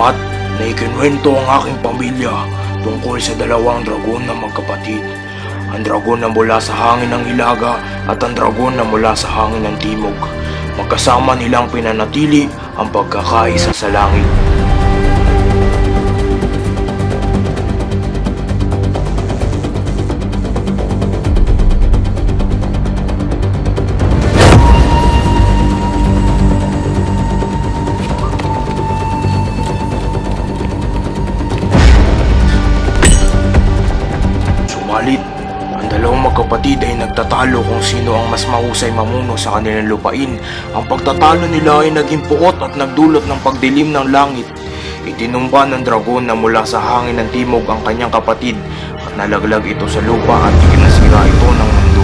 sapat na ikinwento ang aking pamilya tungkol sa dalawang dragon na magkapatid. Ang dragon na mula sa hangin ng Hilaga at ang dragon na mula sa hangin ng Timog. Magkasama nilang pinanatili ang pagkakaisa sa langit. Sumalit, ang dalawang magkapatid ay nagtatalo kung sino ang mas mahusay mamuno sa kanilang lupain. Ang pagtatalo nila ay naging puot at nagdulot ng pagdilim ng langit. Itinumba ng dragon na mula sa hangin ng Timog ang kanyang kapatid at nalaglag ito sa lupa at ikinasira ito ng mundo.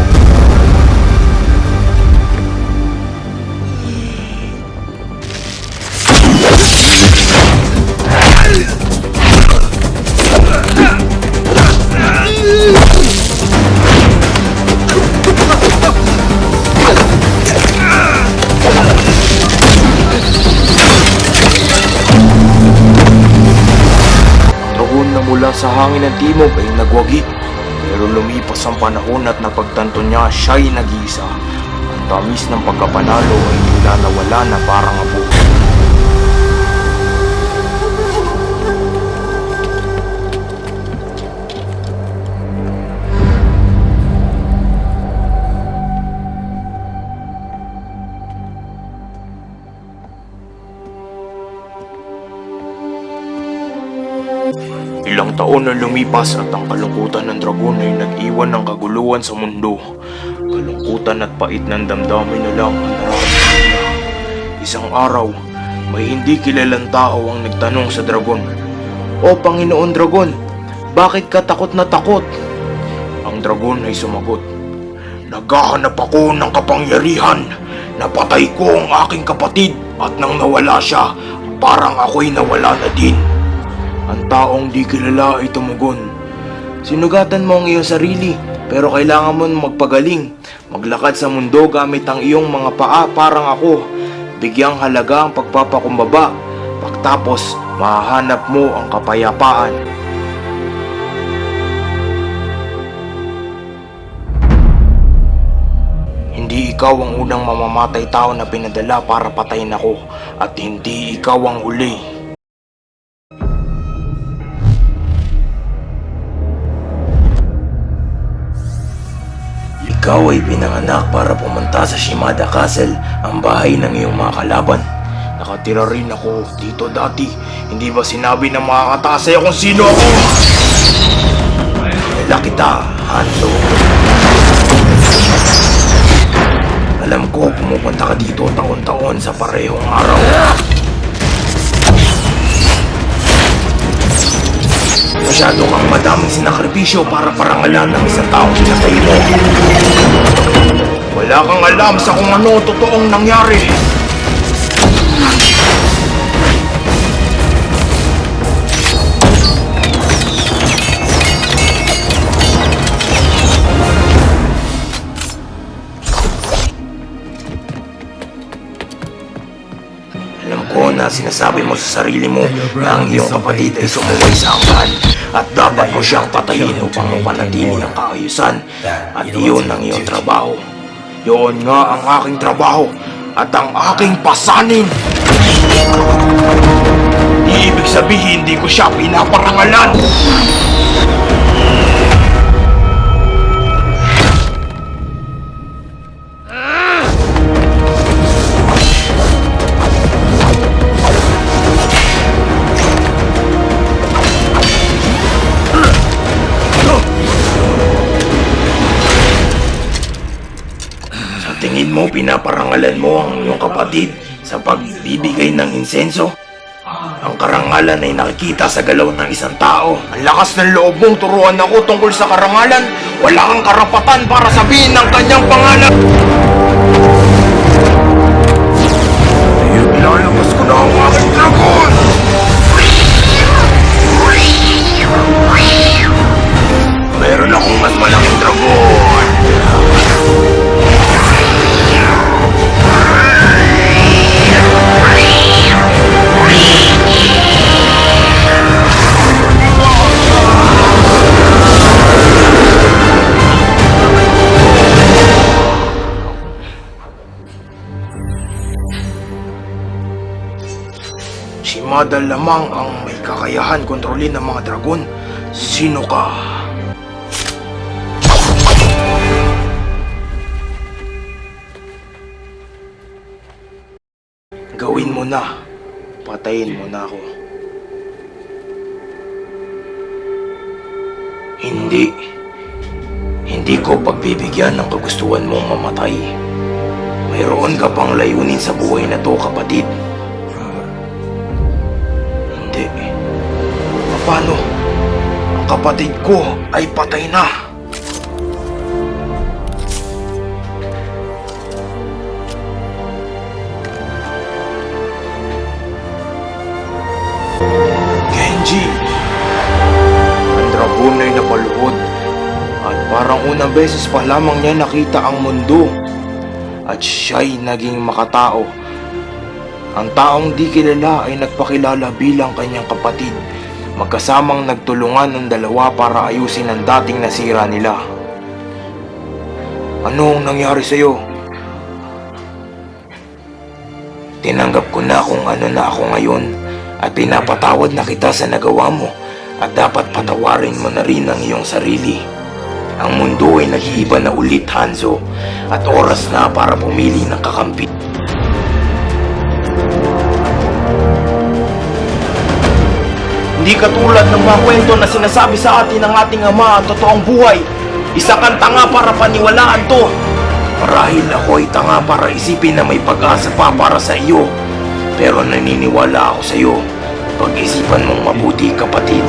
Mula sa hangin ng Timog ay nagwagi, pero lumipas ang panahon at napagtanto niya siya'y nag-iisa. Ang tamis ng pagkapanalo ay tila nawala na parang abo. Ilang taon na lumipas at ang kalungkutan ng dragon ay nag-iwan ng kaguluhan sa mundo. Kalungkutan at pait ng damdamin na lang ang nararamdaman niya. Isang araw, may hindi kilalang tao ang nagtanong sa dragon, "O Panginoon Dragon, bakit ka takot na takot?" Ang dragon ay sumagot, "Naghahanap ako ng kapangyarihan. Napatay ko ang aking kapatid at nang nawala siya, parang ako'y nawala na din." Ang taong di kilala ay tumugon, "Sinugatan mo ang iyong sarili, pero kailangan mo magpagaling. Maglakad sa mundo gamit ang iyong mga paa parang ako. Bigyang halaga ang pagpapakumbaba. Pagtapos, mahahanap mo ang kapayapaan." Hindi ikaw ang unang mamamatay tao na pinadala para patayin ako, at hindi ikaw ang huli. Ikaw ay pinanganak para pumunta sa Shimada Castle, ang bahay ng iyong mga kalaban. Nakatira rin ako dito dati. Hindi ba sinabi ng mga katasay kung sino ako? Kilala kita, Hanzo. Alam ko pumupunta ka dito taon-taon sa parehong araw. Masyado kang madaming sinakripisyo para parangalan ng isang taong pinatay mo. Wala kang alam sa kung ano totoong nangyari. Alam ko na sinasabi mo sa sarili mo na ang iyong kapatid ay sumuway sa angkan at dapat mo siyang patayin upang mapanatili ang kaayusan, at iyon ang iyong trabaho. Yun nga ang aking trabaho at ang aking pasanin. Ibig sabihin hindi ko siya pinaparangalan. Tingin mo pinaparangalan mo ang iyong kapatid sa pagbibigay ng insenso? Ang karangalan ay nakikita sa galaw ng isang tao. Ang lakas ng loob mong turuan ako tungkol sa karangalan. Wala kang karapatan para sabihin ng kanyang pangalan. Ilalabas ko na ang aking dragon! Meron akong mas malaking dragon! Si Madal lamang ang may kakayahan kontrolin ng mga dragon. Sino ka? Gawin mo na. Patayin mo na ako. Hindi. Hindi ko pagbibigyan ng kagustuhan mong mamatay. Mayroon ka pang layunin sa buhay na to, kapatid. Hindi. Paano? Ang kapatid ko ay patay na. Genji! Ang dragon ay napaluhod at parang unang beses pa lamang niya nakita ang mundo at siya'y naging makatao. Ang taong di kilala ay nagpakilala bilang kanyang kapatid. Magkasamang nagtulungan ng dalawa para ayusin ang dating nasira nila. Anong nangyari sa'yo? Tinanggap ko na kung ano na ako ngayon at pinapatawad na kita sa nagawa mo at dapat patawarin mo na rin ang iyong sarili. Ang mundo ay nag-iiba na ulit, Hanzo, at oras na para pumili ng kakampi. Hindi katulad ng mga kwento na sinasabi sa atin ng ating ama at totoong buhay. Isa kang tanga para paniwalaan to. Marahil ako ay tanga para isipin na may pag-asa pa para sa iyo. Pero naniniwala ako sa iyo. Pag-isipan mong mabuti, kapatid.